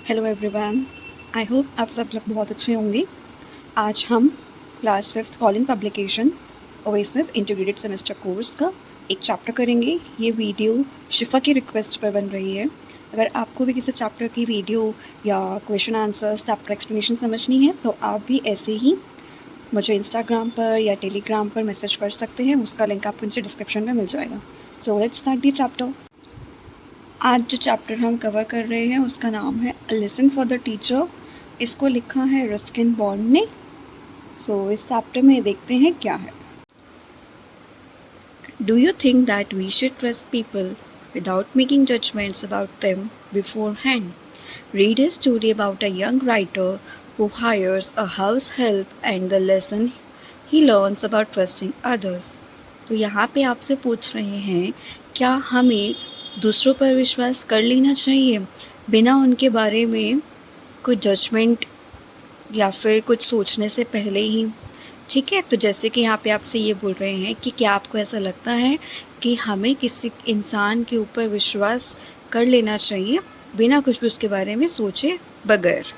Hello everyone, I hope आप सब लोग बहुत अच्छे होंगे। आज हम class 5th calling publication oasis integrated semester course का एक चैप्टर करेंगे। ये वीडियो शिफा की रिक्वेस्ट पर बन रही है। अगर आपको भी किसी चैप्टर की वीडियो या क्वेश्चन आंसर्स चैप्टर एक्सप्लेनेशन समझनी है तो आप भी ऐसे ही मुझे इंस्टाग्राम पर या टेलीग्राम पर मैसेज कर सकते हैं। उसका लिंक आपको नीचे डिस्क्रिप्शन में मिल जाएगा। So let's start the chapter. आज जो चैप्टर हम कवर कर रहे हैं उसका नाम है a lesson for the teacher. इसको लिखा है रस्किन बॉन्ड ने। सो इस चैप्टर में देखते हैं क्या है। Do you think that we should trust people without making judgments about them beforehand? Read a story about a young writer who hires a house help and the lesson he learns about trusting others. तो यहाँ पे आपसे पूछ रहे हैं क्या हमें दूसरों पर विश्वास कर लेना चाहिए बिना उनके बारे में कोई जजमेंट या फिर कुछ सोचने से पहले ही। ठीक है, तो जैसे कि यहाँ पे आपसे ये बोल रहे हैं कि क्या आपको ऐसा लगता है कि हमें किसी इंसान के ऊपर विश्वास कर लेना चाहिए बिना कुछ भी उसके बारे में सोचे बगैर।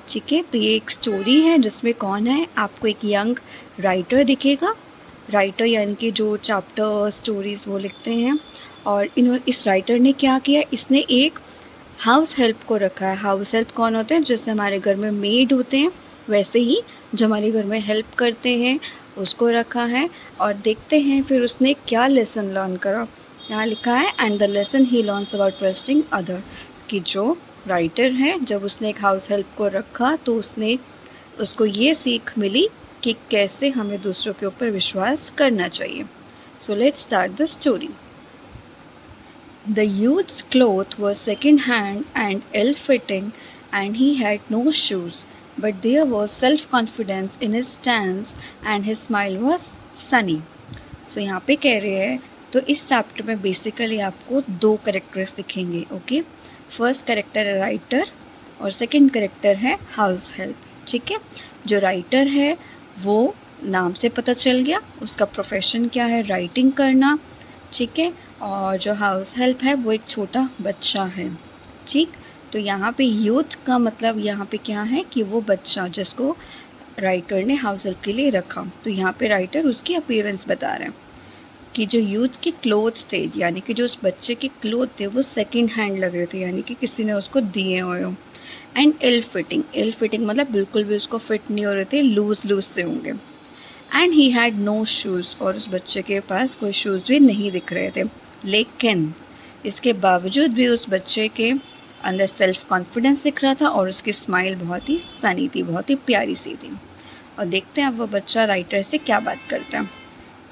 ठीक है, तो ये एक स्टोरी है जिसमें कौन है, आपको एक यंग राइटर दिखेगा। राइटर यानी कि जो चैप्टर स्टोरीज़ वो लिखते हैं। और इस राइटर ने क्या किया, इसने एक हाउस हेल्प को रखा है। हाउस हेल्प कौन होते हैं, जैसे हमारे घर में मेड होते हैं वैसे ही जो हमारे घर में हेल्प करते हैं उसको रखा है। और देखते हैं फिर उसने क्या लेसन लर्न करा। यहाँ लिखा है and the lesson he learns about trusting other, कि जो राइटर है जब उसने एक हाउस हेल्प को रखा तो उसको ये सीख मिली कि कैसे हमें दूसरों के ऊपर विश्वास करना चाहिए। So let's start the story. The youth's clothes were second-hand and ill-fitting, and he had no shoes, but there was self-confidence in his stance, and his smile was sunny. So यहाँ पे कह रहे हैं, तो इस चैप्टर में basically आपको दो करेक्टर्स दिखेंगे। ओके, फर्स्ट करेक्टर है राइटर और सेकंड करेक्टर है हाउस हेल्प। ठीक है, जो राइटर है वो नाम से पता चल गया, उसका प्रोफेशन क्या है, राइटिंग करना। ठीक है, और जो हाउस हेल्प है वो एक छोटा बच्चा है। ठीक, तो यहाँ पे यूथ का मतलब यहाँ पे क्या है कि वो बच्चा जिसको राइटर ने हाउस हेल्प के लिए रखा। तो यहाँ पे राइटर उसकी अपीयरेंस बता रहे हैं कि जो यूथ के क्लोथ्स थे, यानी कि जो उस बच्चे के क्लोथ थे वो सेकंड हैंड लग रहे थे, यानी कि किसी ने उसको दिए हुए हो। एंड इल फिटिंग मतलब बिल्कुल भी उसको फिट नहीं हो रहे थे, लूज से होंगे। And he had no shoes, और उस बच्चे के पास कोई शूज़ भी नहीं दिख रहे थे। लेकिन इसके बावजूद भी उस बच्चे के अंदर सेल्फ कॉन्फिडेंस दिख रहा था और उसकी स्माइल बहुत ही सनी थी, बहुत ही प्यारी सी थी। और देखते हैं अब वो बच्चा राइटर से क्या बात करता है।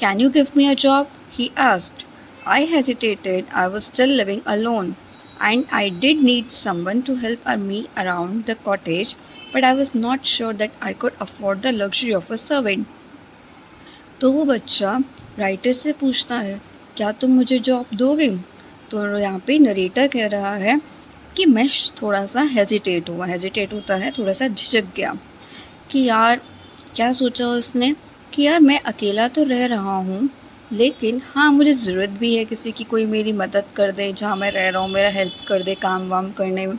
Can you give me a job, he asked. I hesitated, I was still living alone and I did need someone to help me around the cottage, but I was not sure that I could afford the luxury of a servant. तो वो बच्चा writer से पूछता है क्या तुम मुझे job दोगे। तो यहाँ पे नरेटर कह रहा है कि मैं थोड़ा सा हेजिटेट होता है, थोड़ा सा झिझक गया कि यार क्या सोचा उसने कि यार मैं अकेला तो रह रहा हूँ लेकिन हाँ मुझे ज़रूरत भी है किसी की, कोई मेरी मदद कर दे, जहाँ मैं रह रहा हूँ मेरा हेल्प कर दे काम वाम करने में।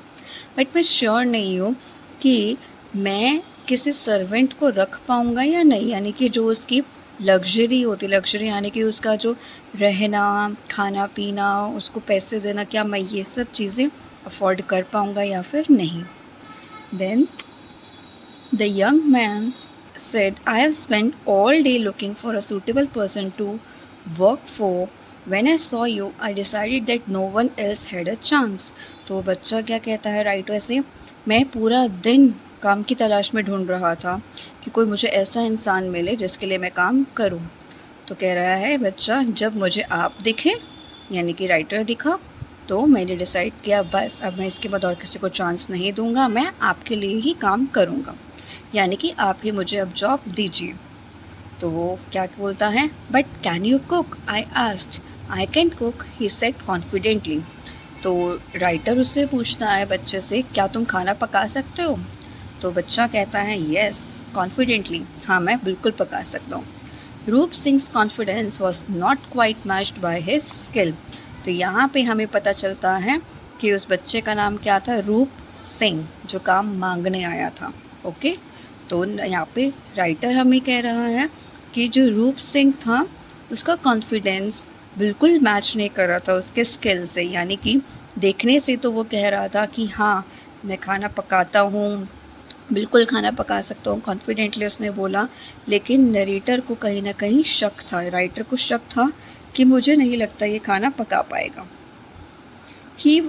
बट मैं श्योर नहीं हूँ कि मैं किसी सर्वेंट को रख पाऊँगा या नहीं, यानी कि जो उसकी लग्जरी होती, लग्जरी यानी कि उसका जो रहना खाना पीना उसको पैसे देना, क्या मैं ये सब चीज़ें अफोर्ड कर पाऊँगा या फिर नहीं। Then the young man said, I have spent all day looking for a suitable person to work for. When I saw you, I decided that no one else had a chance. तो बच्चा क्या कहता है writer से, मैं पूरा दिन काम की तलाश में ढूंढ रहा था कि कोई मुझे ऐसा इंसान मिले जिसके लिए मैं काम करूं। तो कह रहा है बच्चा, जब मुझे आप दिखे यानी कि राइटर दिखा तो मैंने डिसाइड किया बस अब मैं इसके बाद और किसी को चांस नहीं दूंगा, मैं आपके लिए ही काम करूंगा, यानी कि आप ही मुझे अब जॉब दीजिए। तो वो क्या बोलता है, but can you cook, I asked. I can cook, he said confidently. तो राइटर उससे पूछता है बच्चे से, क्या तुम खाना पका सकते हो। तो बच्चा कहता है येस कॉन्फिडेंटली, हाँ मैं बिल्कुल पका सकता हूँ। रूप sings confidence was not quite matched by his skill. तो यहाँ पे हमें पता चलता है कि उस बच्चे का नाम क्या था, रूप सिंह, जो काम मांगने आया था। ओके, तो यहाँ पे राइटर हमें कह रहा है कि जो रूप सिंह था उसका कॉन्फिडेंस बिल्कुल मैच नहीं कर रहा था उसके स्किल से, यानी कि देखने से तो वो कह रहा था कि हाँ मैं खाना पकाता हूँ, बिल्कुल खाना पका सकता हूँ, कॉन्फिडेंटली उसने बोला। लेकिन नरेटर को कहीं ना कहीं शक था, राइटर को शक था कि मुझे नहीं लगता ये खाना पका पाएगा। ही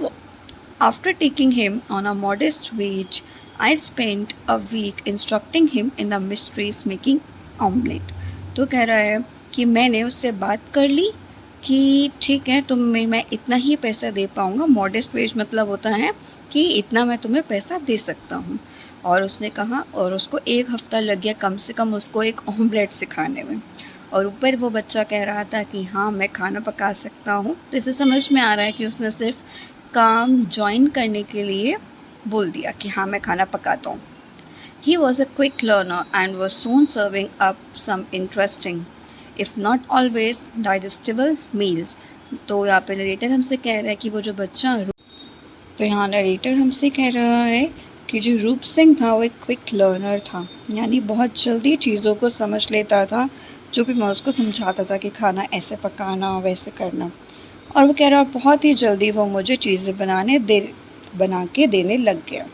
After taking him on a modest wage, I spent a week instructing him in the mysteries making omelette. तो कह रहा है कि मैंने उससे बात कर ली कि ठीक है मैं इतना ही पैसा दे पाऊँगा। मॉडेस्ट वेज मतलब होता है कि इतना मैं तुम्हें पैसा दे सकता हूँ। और उसने कहा, और उसको 1 हफ़्ता लग गया कम से कम उसको एक ऑमलेट सिखाने में। और ऊपर वो बच्चा कह रहा था कि हाँ मैं खाना पका सकता हूँ। तो इसे समझ में आ रहा है कि उसने सिर्फ काम ज्वाइन करने के लिए बोल दिया कि हाँ मैं खाना पकाता हूँ। He was a quick learner and was soon serving up some interesting, if not always digestible meals. तो यहाँ पे नरेटर हमसे कह रहा है कि वो जो बच्चा, तो यहाँ नरेटर हमसे कह रहा है कि जो रूप सिंह था वो एक क्विक लर्नर था, यानी बहुत जल्दी चीज़ों को समझ लेता था। जो भी मैं उसको समझाता था कि खाना ऐसे पकाना वैसे करना, और वो कह रहा बहुत ही जल्दी वो मुझे चीज़ें बना के देने लग गया।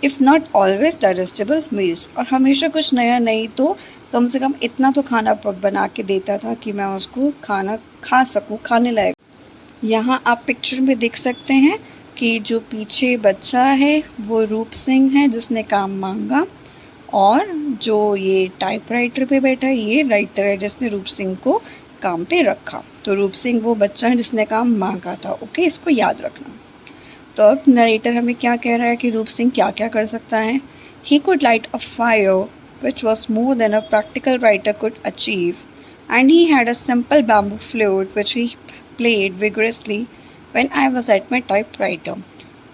If not always digestible meals, और हमेशा कुछ नया नहीं तो कम से कम इतना तो खाना बना के देता था कि मैं उसको खाना खा सकूं, खाने लायक। यहाँ आप पिक्चर में देख सकते हैं कि जो पीछे बच्चा है वो रूप सिंह है जिसने काम मांगा, और जो ये टाइपराइटर पे बैठा है ये राइटर है जिसने रूप सिंह को काम पे रखा। तो रूप सिंह वो बच्चा है जिसने काम मांगा था। ओके, इसको याद रखना। तो अब नरेटर हमें क्या कह रहा है कि रूप सिंह क्या क्या कर सकता है। He could light a fire which was more than a practical writer could achieve, and he had a simple bamboo flute which he played vigorously when I was at my typewriter.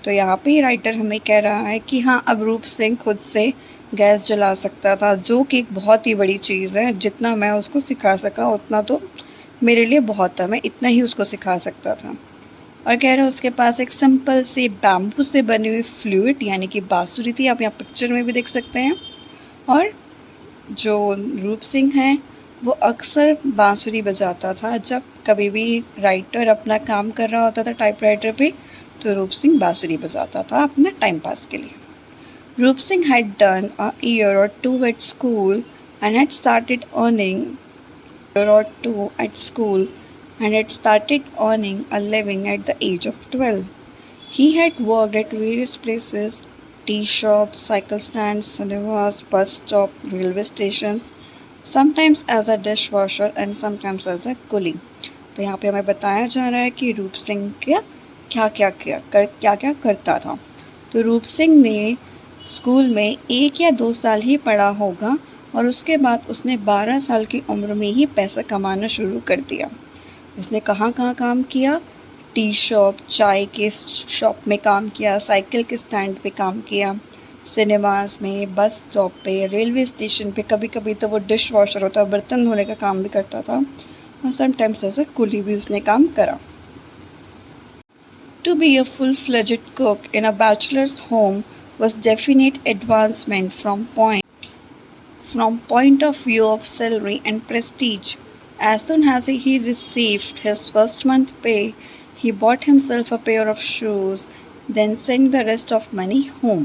तो यहाँ पे writer हमें कह रहा है कि हाँ अब रूप सिंह खुद से गैस जला सकता था, जो कि एक बहुत ही बड़ी चीज़ है। जितना मैं उसको सिखा सका उतना तो मेरे लिए बहुत था, मैं इतना ही उसको सिखा सकता था। और कह रहा है उसके पास एक सिंपल से बैम्बू से बनी हुई फ्लूइड यानी कि बांसुरी थी, आप यहाँ पिक्चर में भी देख सकते हैं। और जो रूप सिंह है वो अक्सर बांसुरी बजाता था जब कभी भी राइटर अपना काम कर रहा होता था टाइपराइटर पे, तो रूप सिंह बांसुरी बजाता था अपने टाइम पास के लिए। रूप Singh had done a year or two at school and had started earning a living at the age of 12. He had worked at various places, tea shops, cycle stands, cinemas, bus stop, railway stations, sometimes as a dishwasher and sometimes as a coolie. तो यहाँ पे हमें बताया जा रहा है कि रूप सिंह क्या क्या करता था। तो रूप सिंह ने स्कूल में 1 या 2 साल ही पढ़ा होगा और उसके बाद उसने 12 साल की उम्र में ही पैसा कमाना शुरू कर दिया। उसने कहाँ कहाँ काम किया? टी शॉप, चाय के शॉप में काम किया, साइकिल के स्टैंड पे काम किया, सिनेमास में, बस स्टॉप पे, रेलवे स्टेशन पे, कभी कभी तो वो डिश वॉशर होता, बर्तन धोने का काम भी करता था, और समटाइम्स ऐसा कुली भी उसने काम करा। To be a full-fledged cook in a bachelor's home was definite advancement from point of view of salary and prestige. As soon as he received his first month pay, he bought himself a pair of shoes, then sent the rest of money home.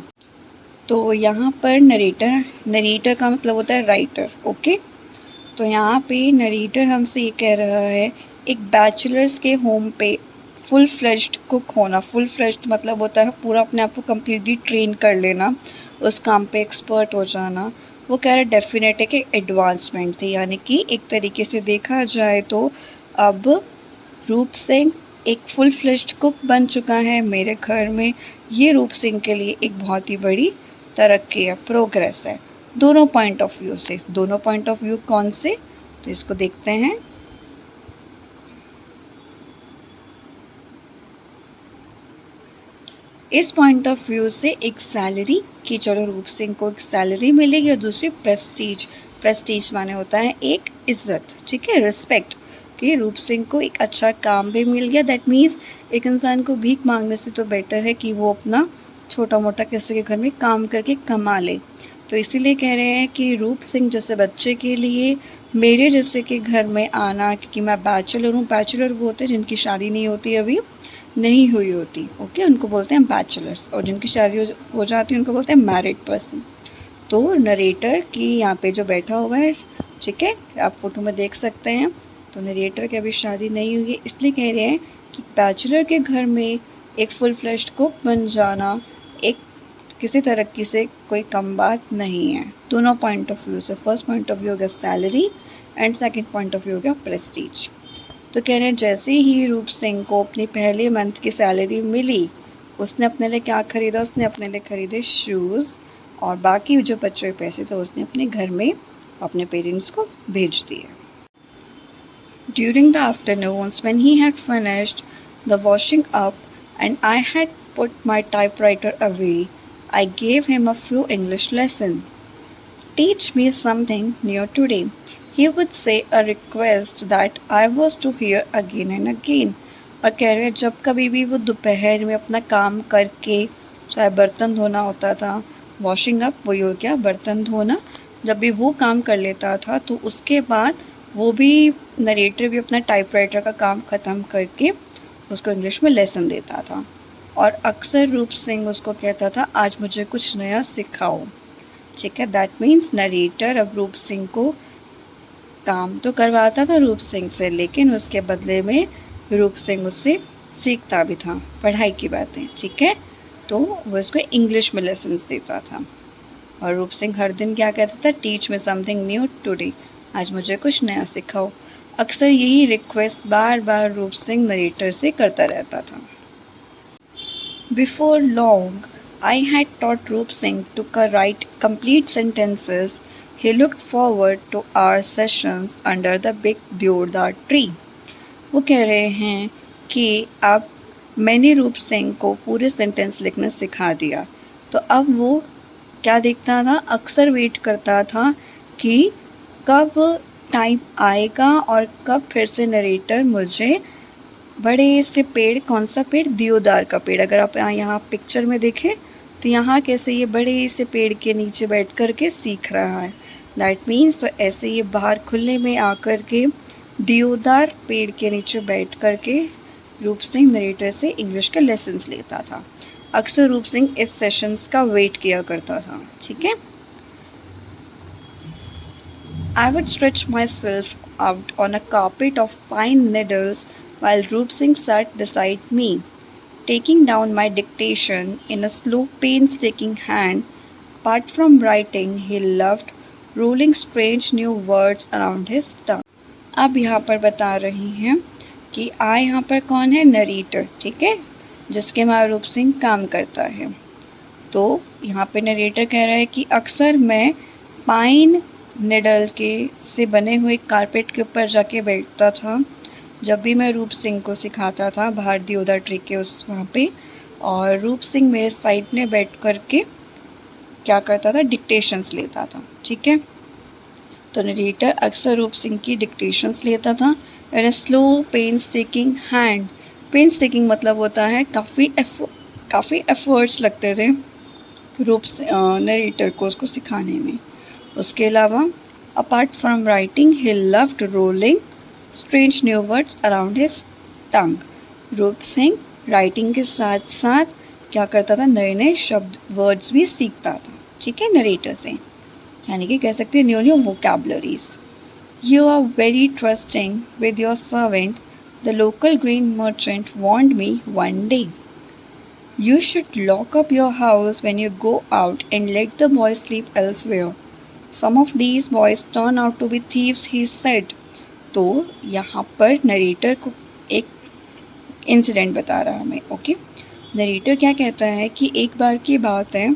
तो यहाँ पर narrator का मतलब होता है writer. Okay, तो यहाँ पे नरेटर हमसे ये कह रहा है एक बैचलर्स के होम पे फुल फ्लेज्ड कुक होना। फुल फ्लेज्ड मतलब होता है पूरा अपने आप को कम्प्लीटली ट्रेन कर लेना, उस काम पे एक्सपर्ट हो जाना। वो कह रहा है डेफिनेट है कि एडवांसमेंट थी, यानी कि एक तरीके से देखा जाए तो अब रूप सिंह एक फुल फ्लेज्ड कुक बन चुका है मेरे घर में। ये रूप सिंह के लिए एक बहुत ही बड़ी तरक्की है, प्रोग्रेस है, दोनों पॉइंट ऑफ व्यू से। दोनों पॉइंट ऑफ व्यू कौन से? तो इसको देखते हैं। इस पॉइंट ऑफ व्यू से एक सैलरी कि चलो रूप सिंह को एक सैलरी मिलेगी, और दूसरी प्रेस्टीज। प्रेस्टीज माने होता है एक इज्जत, ठीक है, रिस्पेक्ट, कि रूप सिंह को एक अच्छा काम भी मिल गया। दैट मीन्स एक इंसान को भीख मांगने से तो बेटर है कि वो अपना छोटा मोटा किसी के घर में काम करके कमा ले। तो इसीलिए कह रहे हैं कि रूप सिंह जैसे बच्चे के लिए मेरे जैसे के घर में आना, क्योंकि मैं बैचलर हूँ। बैचलर वो होते हैं जिनकी शादी नहीं होती, अभी नहीं हुई होती, ओके, उनको बोलते हैं बैचलर्स। और जिनकी शादी हो जाती है उनको बोलते हैं मैरिड पर्सन। तो नरेटर की यहाँ पे जो बैठा हुआ है, ठीक है, आप फोटो में देख सकते हैं। तो नरेटर की अभी शादी नहीं हुई है, इसलिए कह रहे हैं कि बैचलर के घर में एक फुल फ्लेश्ड कुक बन जाना एक किसी तरक्की से कोई कम बात नहीं है। दोनों पॉइंट ऑफ व्यू से, फर्स्ट पॉइंट ऑफ व्यू हो गया salary and second point of view हो गया प्रेस्टीज। तो कह रहे हैं जैसे ही रूप सिंह को अपनी पहले मंथ की सैलरी मिली, उसने अपने लिए क्या खरीदा? उसने अपने लिए खरीदे शूज़, और बाकी जो बचे हुए पैसे थे उसने अपने घर में अपने पेरेंट्स को भेज दिए। During the afternoons, when he had finished the washing up and I had put my typewriter away, I gave him a few English lessons. Teach me something new today. He would say, a request that I was to hear again and again. और कह रहे जब कभी भी वो दोपहर में अपना काम करके, चाहे बर्तन धोना होता था, वॉशिंग अप वही हो गया बर्तन धोना, जब भी वो काम कर लेता था तो उसके बाद वो भी नरेटर भी अपना टाइपराइटर का काम ख़त्म करके उसको इंग्लिश में लेसन देता था। और अक्सर रूप सिंह उसको कहता था, आज मुझे कुछ नया सिखाओ। ठीक है, दैट मीन्स नरेटर अब रूप सिंह को काम तो करवाता था रूप सिंह से, लेकिन उसके बदले में रूप सिंह उससे सीखता भी था पढ़ाई की बातें। ठीक है, तो वो उसको इंग्लिश में लेसन्स देता था। और रूप सिंह हर दिन क्या कहता था? Teach me something new today, आज मुझे कुछ नया सिखाओ। अक्सर यही रिक्वेस्ट बार बार रूप सिंह नरेटर से करता रहता था। Before long I had taught Rup Singh to write complete sentences. He looked forward to our sessions under the big deodar tree. वो कह रहे हैं कि अब मैंने रूप सिंह को पूरे सेंटेंस लिखना सिखा दिया, तो अब वो क्या देखता था? अक्सर वेट करता था कि कब टाइम आएगा और कब फिर से नरेटर मुझे बड़े से पेड़, कौन सा पेड़? देवदार का पेड़। अगर आप यहाँ पिक्चर में देखें तो यहाँ कैसे ये बड़े से पेड़ के नीचे बैठ कर के सीख रहा है। दैट मीन्स तो ऐसे ये बाहर खुले में आकर के देवदार पेड़ के नीचे बैठ कर के रूप सिंह नरेटर से इंग्लिश के लेसन्स लेता था। अक्सर रूप सिंह इस सेशंस का वेट किया करता था। ठीक है, I would stretch myself out on a carpet of pine needles while Roop Singh sat beside me, taking down my dictation in a slow, painstaking hand. Apart from writing, he loved rolling strange new words around his tongue. अब यहाँ पर बता रही हैं कि यहाँ पर कौन है? नरेटर। ठीक है, जिसके वहाँ रूप सिंह काम करता है। तो यहाँ पे नरेटर कह रहा है कि अक्सर मैं पाइन निडल के से बने हुए कारपेट के ऊपर जाके बैठता था जब भी मैं रूप सिंह को सिखाता था बाहर देवदार ट्री के उस वहाँ पे। और रूप सिंह मेरे साइड में बैठ कर के क्या करता था? डिक्टेशंस लेता था। ठीक है, तो नरेटर अक्सर रूप सिंह की डिक्टेशंस लेता था इन अ स्लो पेनस्टेकिंग हैंड। पेनस्टेकिंग मतलब होता है काफ़ी एफर्ट्स लगते थे रूप नरेटर को उसको सिखाने में। उसके अलावा apart from writing he loved rolling strange new words around his टंग। रूप सिंह राइटिंग के साथ साथ क्या करता था? नए नए शब्द, वर्ड्स भी सीखता था। ठीक है, नरेटर से, यानी कि कह सकते हैं new vocabularies. You are very trusting with your servant, the local grain merchant warned me one day. You should lock up your house when you go out and let the boys sleep elsewhere. Some of these boys turn out to be thieves, he said. तो यहाँ पर narrator को एक incident बता रहा हमें। Okay, narrator क्या कहता है कि एक बार की बात है,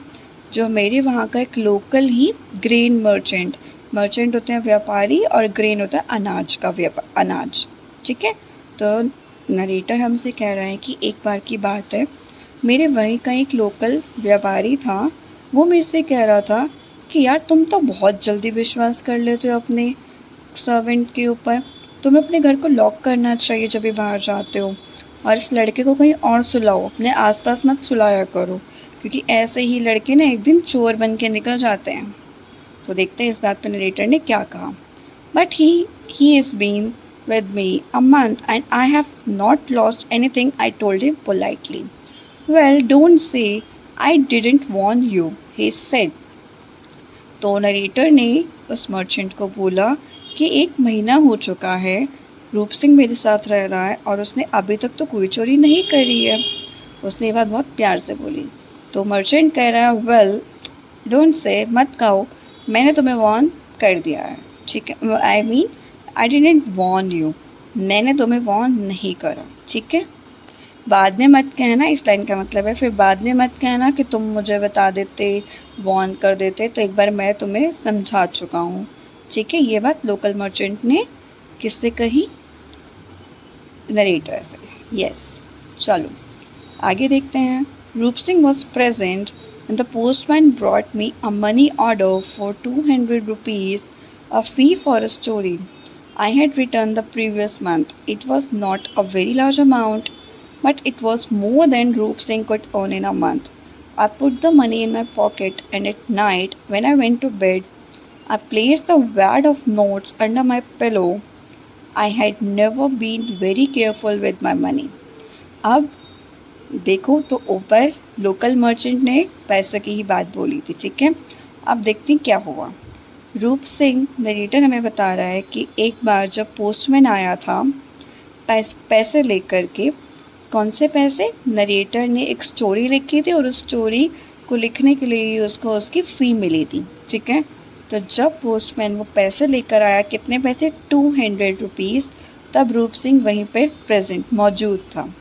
जो मेरे वहाँ का एक लोकल ही ग्रेन मर्चेंट होते हैं व्यापारी, और ग्रेन होता है अनाज का अनाज। ठीक है, तो नरेटर हमसे कह रहा है कि एक बार की बात है, मेरे वहीं का एक लोकल व्यापारी था, वो मेरे से कह रहा था कि यार तुम तो बहुत जल्दी विश्वास कर लेते हो अपने सर्वेंट के ऊपर, तुम्हें अपने घर को लॉक करना चाहिए जब भी बाहर जाते हो, और इस लड़के को कहीं और सुलाओ, अपने आसपास मत सुलाया करो, क्योंकि ऐसे ही लड़के ना एक दिन चोर बन के निकल जाते हैं। तो देखते हैं इस बात पर नरेटर ने क्या कहा। But he is been with me a month and I have not lost anything, I told him politely. Well, don't say I didn't warn you, he said. तो नरेटर ने उस मर्चेंट को बोला कि 1 महीना हो चुका है, रूप सिंह मेरे साथ रह रहा है और उसने अभी तक तो कोई चोरी नहीं करी है। उसने ये बात बहुत प्यार से बोली। तो मर्चेंट कह रहा है, वेल डोंट से, मत कहो, मैंने तुम्हें वार्न कर दिया है, ठीक है। I mean I didn't warn you, मैंने तुम्हें वार्न नहीं करा, ठीक है। बाद में मत कहना, इस लाइन का मतलब है फिर बाद में मत कहना कि तुम मुझे बता देते, वार्न कर देते, तो एक बार मैं तुम्हें समझा चुका हूँ, ठीक है। ये बात लोकल मर्चेंट ने किससे कही? नरेटर से। यस, चलो आगे देखते हैं। रूप Singh was present and the postman brought me a money order for 200 rupees, a fee for a story I had written the previous month. It was not a very large amount, but it was more than Roop Singh could earn in a month. I put the money in my pocket, and at night, when I went to bed, I placed the wad of notes under my pillow. I had never been very careful with my money. अब देखो तो ऊपर local merchant ने पैसे की ही बात बोली थी, ठीक है। अब देखते हैं क्या हुआ। रूप सिंह, नरेटर हमें बता रहा है कि एक बार जब पोस्टमैन आया था पैसे लेकर के, कौन से पैसे? नरेटर ने एक स्टोरी लिखी थी और उस स्टोरी को लिखने के लिए उसको उसकी फ़ी मिली थी, ठीक है। तो जब पोस्टमैन वो पैसे लेकर आया, कितने पैसे? 200 रुपीज़, तब रूप सिंह वहीं पर प्रेजेंट मौजूद था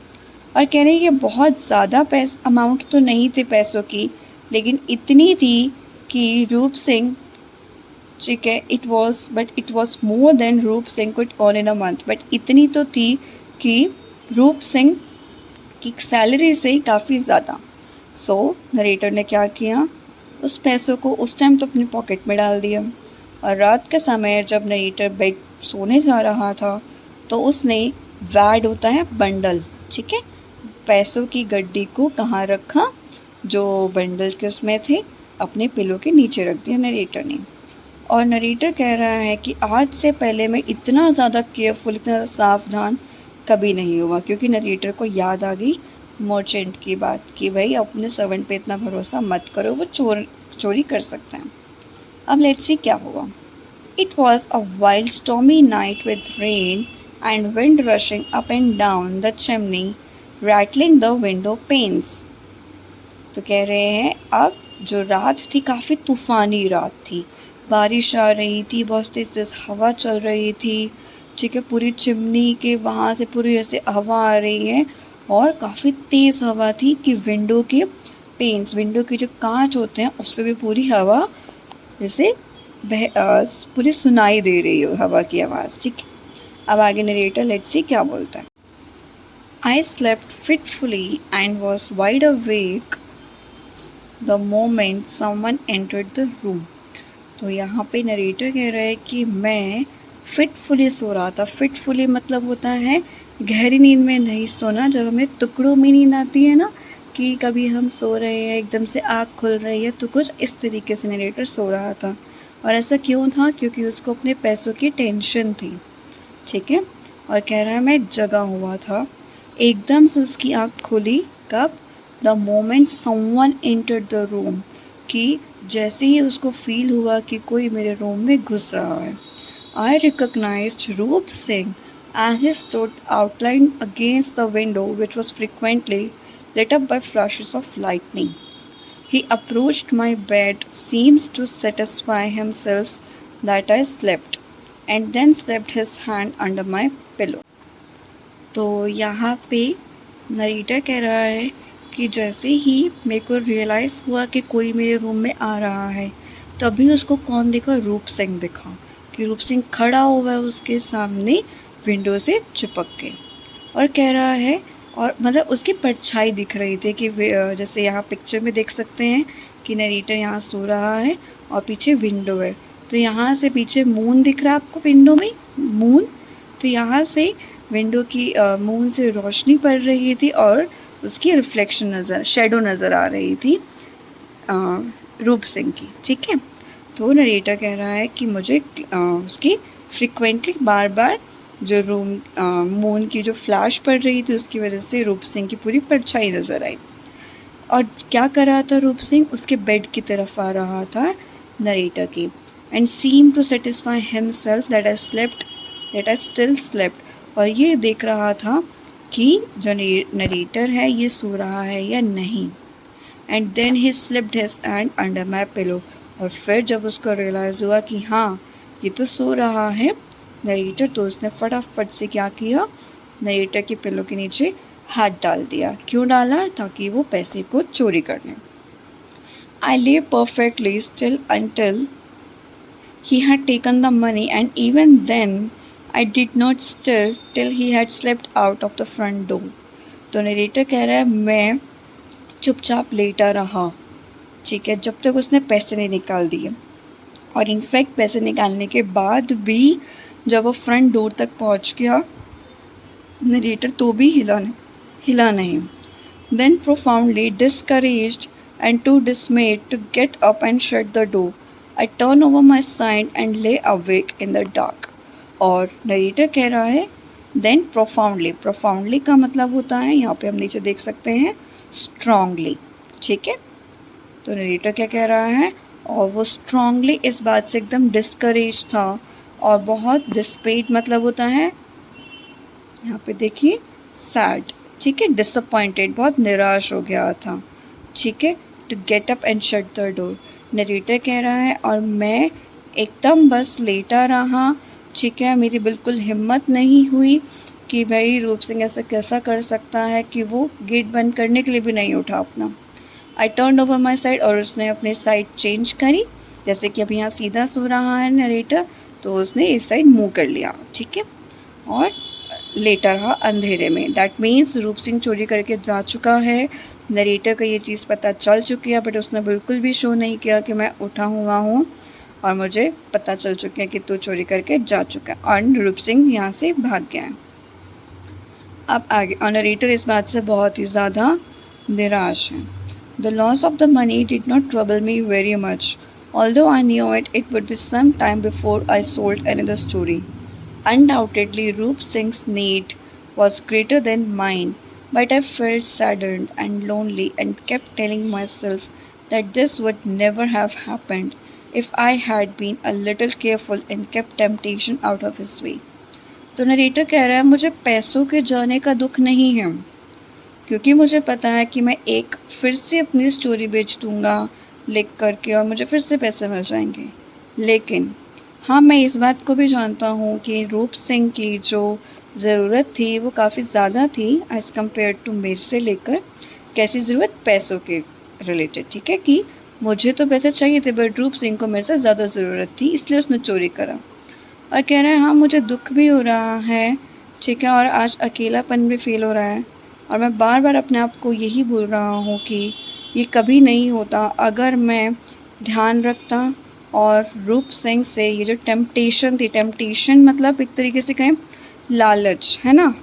और कह रहे हैं कि बहुत ज़्यादा अमाउंट तो नहीं थे पैसों की, लेकिन इतनी थी कि रूप सिंह, ठीक है, इट वॉज मोर देन रूप Singh could earn in a month, but इतनी तो थी कि रूप सिंह की सैलरी से काफ़ी ज़्यादा। सो नरेटर ने क्या किया, उस पैसों को उस टाइम तो अपनी पॉकेट में डाल दिया और रात के समय जब नरेटर बेड सोने जा रहा था तो उसने वैड होता है बंडल, ठीक है, पैसों की गड्डी को कहाँ रखा? जो बंडल के उसमें थे, अपने पिलो के नीचे रख दिया नरेटर ने। और नरेटर कह रहा है कि आज से पहले मैं इतना ज़्यादा केयरफुल, इतना सावधान कभी नहीं हुआ, क्योंकि नरेटर को याद आ गई मर्चेंट की बात कि भाई अपने सर्वेंट पे इतना भरोसा मत करो, वो चोरी कर सकते हैं। अब लेट्स सी क्या हुआ। It was a wild stormy night with rain and wind rushing up and down the chimney, rattling the window panes. तो कह रहे हैं अब जो रात थी काफ़ी तूफ़ानी रात थी, बारिश आ रही थी, बहुत तेज़ हवा चल रही थी, ठीक है, पूरी चिमनी के वहाँ से पूरी ऐसे हवा आ रही है और काफ़ी तेज़ हवा थी कि विंडो के पेन्स, विंडो के जो कांच होते हैं उस पर भी पूरी हवा जैसे पूरी सुनाई दे रही हो हवा की आवाज़, ठीक है। अब आगे नरेटर लेट्स सी क्या बोलता है। I slept fitfully and was wide awake the moment someone entered the room. तो यहाँ पे नरेटर कह रहा है कि मैं फिटफुली सो रहा था। फिटफुली मतलब होता है गहरी नींद में नहीं सोना, जब हमें टुकड़ों में नींद आती है ना, कि कभी हम सो रहे हैं एकदम से आँख खुल रही है, तो कुछ इस तरीके से नरेटर सो रहा था। और ऐसा क्यों था? क्योंकि उसको अपने पैसों की टेंशन थी, ठीक है। और कह रहा है मैं जगा हुआ था, एकदम से उसकी आँख खुली कब? The moment someone entered the room, कि जैसे ही उसको फील हुआ कि कोई मेरे रूम में घुस रहा है। आई रिकग्नाइज्ड रूप Singh as he stood outlined against the window, which was frequently lit up by flashes of lightning. He approached my bed, seems to satisfy himself that I slept, and then slipped his hand under my pillow. तो यहाँ पे narrator कह रहा है कि जैसे ही मेरे को रियलाइज़ हुआ कि कोई मेरे रूम में आ रहा है, तभी उसको कौन दिखा? रूप सिंह दिखा, कि रूप सिंह खड़ा हुआ है उसके सामने विंडो से चिपक के, और कह रहा है, और मतलब उसकी परछाई दिख रही थी कि जैसे यहाँ पिक्चर में देख सकते हैं कि नरेटर यहाँ सो रहा है और पीछे विंडो है, तो यहाँ से पीछे मून दिख रहा है आपको विंडो में, मून। तो यहाँ से विंडो की मून से रोशनी पड़ रही थी और उसकी रिफ्लेक्शन शैडो नज़र आ रही थी। रूप सिंह की, ठीक है। तो नरेटर कह रहा है कि मुझे उसकी फ्रिक्वेंटली बार बार जो मून की जो फ्लैश पड़ रही थी उसकी वजह से रूप सिंह की पूरी परछाई नज़र आई। और क्या कर रहा था रूप सिंह, उसके बेड की तरफ आ रहा था नरेटर की, and seem to satisfy himself that I still slept. और ये देख रहा था कि जो नरेटर है ये सो रहा है या नहीं। And then he slipped his hand under my pillow. और फिर जब उसको रियलाइज़ हुआ कि हाँ ये तो सो रहा है नरेटर, तो उसने फटाफट से क्या किया, नरेटर के पिलो के नीचे हाथ डाल दिया। क्यों डाला? ताकि वो पैसे को चोरी कर लें। I lay perfectly still until he had taken the money, and even then I did not stir till he had slipped out of the front door. तो नरेटर कह रहा है मैं चुपचाप लेटा रहा, ठीक है, जब तक उसने पैसे नहीं निकाल दिए। और इनफैक्ट पैसे निकालने के बाद भी जब वो फ्रंट डोर तक पहुंच गया नरेटर तो भी हिला नहीं। Then profoundly discouraged and too dismayed to get up and shut the door, I turned over my side and lay awake in the dark. और नरेटर कह रहा है then profoundly का मतलब होता है, यहाँ पे हम नीचे देख सकते हैं, strongly, ठीक है। तो नरेटर क्या कह रहा है, और वो strongly इस बात से एकदम डिस्करेज था, और बहुत डिस्पेड मतलब होता है, यहाँ पे देखिए सैड, ठीक है, डिसअपॉइंटेड, बहुत निराश हो गया था, ठीक है। To get up and shut the door, narrator कह रहा है और मैं एकदम बस लेटा रहा, ठीक है, मेरी बिल्कुल हिम्मत नहीं हुई कि भाई रूप सिंह ऐसा कैसा कर सकता है कि वो गेट बंद करने के लिए भी नहीं उठा अपना। I turn over my side, और उसने अपनी साइड चेंज करी, जैसे कि अभी यहाँ सीधा सो रहा है नरेटर, तो उसने इस साइड मुँह कर लिया, ठीक है, और लेटा रहा अंधेरे में। दैट मीन्स रूप सिंह चोरी करके जा चुका है, नरेटर को ये चीज़ पता चल चुकी है, बट उसने बिल्कुल भी शो नहीं किया कि मैं उठा हुआ हूँ और मुझे पता चल चुका है कि तू चोरी करके जा चुका है, और रूप सिंह यहाँ से भाग गया है। अब आगे, और नरेटर इस बात से बहुत ही ज़्यादा निराश है। The loss of the money did not trouble me very much, although I knew it would be some time before I sold another story. Undoubtedly, Roop Singh's need was greater than mine, but I felt saddened and lonely and kept telling myself that this would never have happened if I had been a little careful and kept temptation out of his way. तो narrator कह रहा है मुझे पैसों के जाने का दुख नहीं है, क्योंकि मुझे पता है कि मैं एक फिर से अपनी स्टोरी बेच दूँगा लिख करके और मुझे फिर से पैसे मिल जाएंगे। लेकिन हाँ, मैं इस बात को भी जानता हूँ कि रूप सिंह की जो ज़रूरत थी वो काफ़ी ज़्यादा थी एज़ कम्पेयर टू मेरे से लेकर। कैसी ज़रूरत? पैसों के रिलेटेड, ठीक है, कि मुझे तो पैसे चाहिए थे बट रूप सिंह को मेरे से ज़्यादा ज़रूरत थी, इसलिए उसने चोरी करा। और कह रहा है हाँ मुझे दुख भी हो रहा है, ठीक है, और आज अकेलापन भी फील हो रहा है, और मैं बार बार अपने आप को यही बोल रहा हूँ कि ये कभी नहीं होता अगर मैं ध्यान रखता और रूप सिंह से ये जो टेम्पटेशन थी, टेम्पटेशन मतलब एक तरीके से कहें लालच, है ना,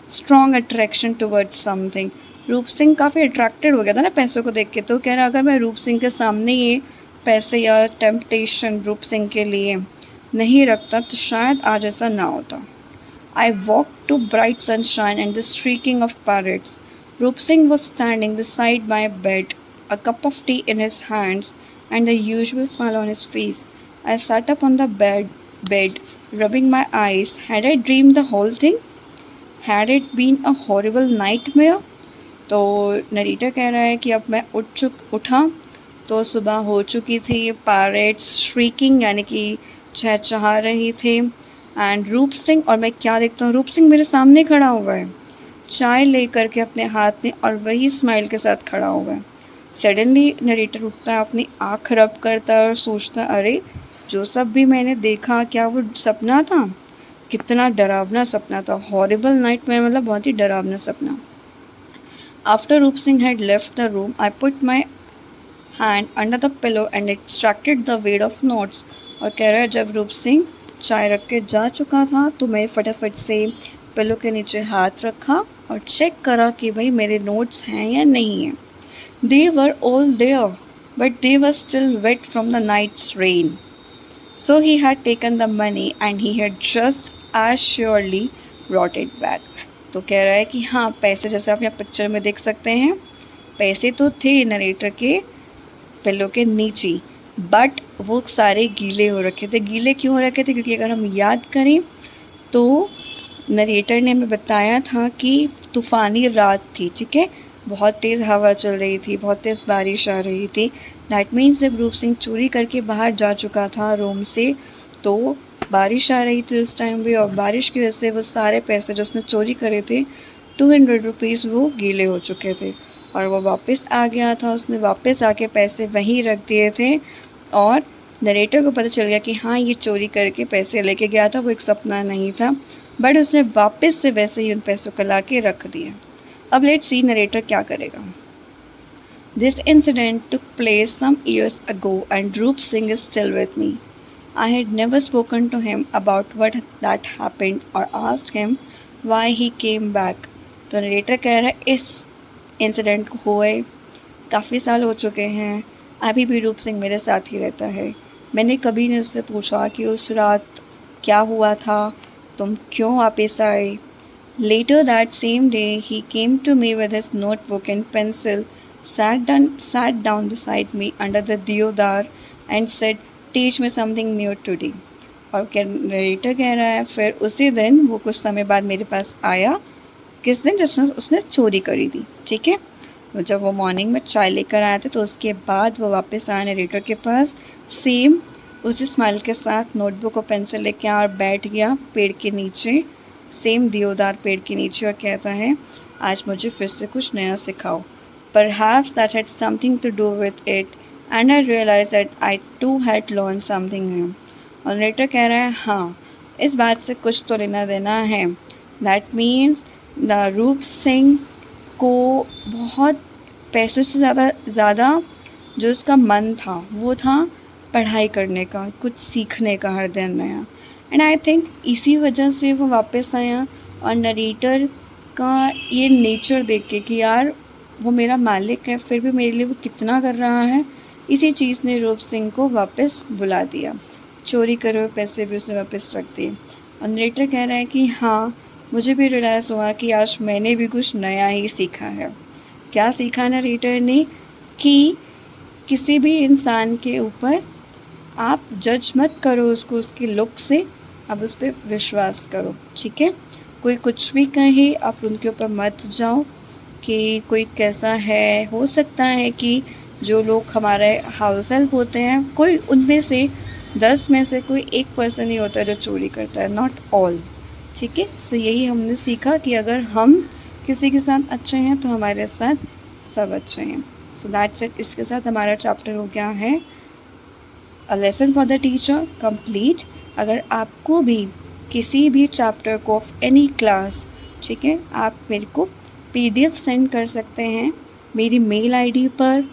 स्ट्रॉन्ग अट्रैक्शन टुवर्ड्स समथिंग। रूप सिंह काफ़ी अट्रैक्टेड हो गया था ना पैसों को देख के, तो कह रहा अगर मैं रूप सिंह के सामने ये पैसे या टेम्पटेशन रूप सिंह के लिए नहीं रखता तो शायद आज ऐसा ना होता। I walked to bright sunshine and the shrieking of parrots. Roop Singh was standing beside my bed, a cup of tea in his hands and the usual smile on his face. I sat up on the bed, rubbing my eyes. Had I dreamed the whole thing? Had it been a horrible nightmare? तो narrator कह रहा है कि अब मैं उठा तो सुबह हो चुकी थी, पैरेट्स श्रीकिंग यानी कि चहचहा रही थी, एंड रूप सिंह, और मैं क्या देखता हूँ, रूप सिंह मेरे सामने खड़ा हुआ है चाय लेकर के अपने हाथ में और वही स्माइल के साथ खड़ा हुआ है। सडनली नरेटर उठता है, अपनी आँख रब करता है और सोचता है अरे जो सब भी मैंने देखा क्या वो सपना था? कितना डरावना सपना था, हॉरिबल नाइटमेयर, मतलब बहुत ही डरावना सपना। आफ्टर रूप Singh had left the room I put my hand under the pillow and extracted the weight of notes. और कह रहा है जब रूप सिंह चाय रख के जा चुका था तो मैं फटाफट से पिलो के नीचे हाथ रखा और चेक करा कि भाई मेरे नोट्स हैं या नहीं हैं। They were all there, but they were still wet from the night's rain. So he had taken the money and he had just as surely brought it back. तो कह रहा है कि हाँ, पैसे जैसे आप यहाँ पिक्चर में देख सकते हैं, पैसे तो थे नरेटर के पिल्लो के नीचे, बट वो सारे गीले हो रखे थे। गीले क्यों हो रखे थे? क्योंकि अगर हम याद करें तो नरेटर ने हमें बताया था कि तूफ़ानी रात थी, ठीक है, बहुत तेज़ हवा चल रही थी, बहुत तेज़ बारिश आ रही थी। दैट मीन्स जब रूप सिंह चोरी करके बाहर जा चुका था रूम से, तो बारिश आ रही थी उस टाइम भी, और बारिश की वजह से वो सारे पैसे जो उसने चोरी करे थे 200 रुपीज़ वो गीले हो चुके थे, और वो वापस आ गया था। उसने वापस आके पैसे वहीं रख दिए थे, और नरेटर को पता चल गया कि हाँ, ये चोरी करके पैसे लेके गया था, वो एक सपना नहीं था, बट उसने वापस से वैसे ही उन पैसों को ला के रख दिया। अब लेट्स सी नरेटर क्या करेगा। This incident took place some years ago and Roop Singh is still with me. I had never spoken to him about what that happened or asked him why he came back. तो narrator कह रहा है इस incident को हुए काफ़ी साल हो चुके हैं, अभी भी रूप सिंह मेरे साथ ही रहता है। मैंने कभी नहीं उससे पूछा कि उस रात क्या हुआ था, तुम क्यों वापस आए। Later that same day, he came to me with his notebook and pencil, sat down beside me under the deodar and said, "Teach me something new today." और नरेटर कह रहा है फिर उसी दिन वो कुछ समय बाद मेरे पास आया। किस दिन? जब उसने चोरी करी थी, ठीक है। तो जब वो मॉर्निंग में चाय लेकर आया था तो उसके बाद वो वापस आया नरेटर के पास, सेम उसी स्माइल के साथ नोटबुक और पेंसिल लेके आया और बैठ गया पेड़ के नीचे, सेम देवदार पेड़ के नीचे, और कहता है आज मुझे फिर से कुछ नया सिखाओ। Perhaps that had something to do with it and I realized that I too had learned something new. और नरेटर कह रहा है हाँ, इस बात से कुछ तो लेना देना है। That means द रूप सिंह को बहुत पैसों से ज़्यादा जो उसका मन था वो था पढ़ाई करने का, कुछ सीखने का हर दिन नया। एंड आई थिंक इसी वजह से वो वापस आया, और नरेटर का ये नेचर देख के कि यार वो मेरा मालिक है फिर भी मेरे लिए वो कितना कर रहा है, इसी चीज़ ने रूप सिंह को वापस बुला दिया। चोरी करे हुए पैसे भी उसने वापस रख दिए। और नरेटर कह रहा है कि हाँ, मुझे भी रियलाइज़ हुआ कि आज मैंने भी कुछ नया ही सीखा है। क्या सीखा नरेटर ने? कि किसी भी इंसान के ऊपर आप जज मत करो उसको उसके लुक से, आप उस पर विश्वास करो, ठीक है। कोई कुछ भी कहे आप उनके ऊपर मत जाओ कि कोई कैसा है। हो सकता है कि जो लोग हमारे हाउस हेल्प होते हैं कोई उनमें से 10 में से कोई 1% ही होता है जो चोरी करता है, नॉट ऑल, ठीक है। सो यही हमने सीखा कि अगर हम किसी के साथ अच्छे हैं तो हमारे साथ सब अच्छे हैं। So that's it. इसके साथ हमारा चैप्टर हो गया है a lesson for the teacher complete. अगर आपको भी किसी भी चैप्टर को ऑफ एनी क्लास, ठीक है, आप मेरे को PDF सेंड कर सकते हैं मेरी मेल ID पर।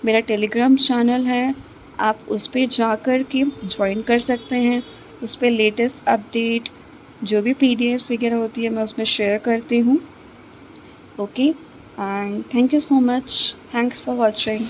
मेरा टेलीग्राम चैनल है, आप उस पर जा कर के ज्वाइन कर सकते हैं। उस पर लेटेस्ट अपडेट जो भी PDFs वगैरह होती है मैं उसमें शेयर करती हूँ। Okay, and thank you so much, thanks for watching.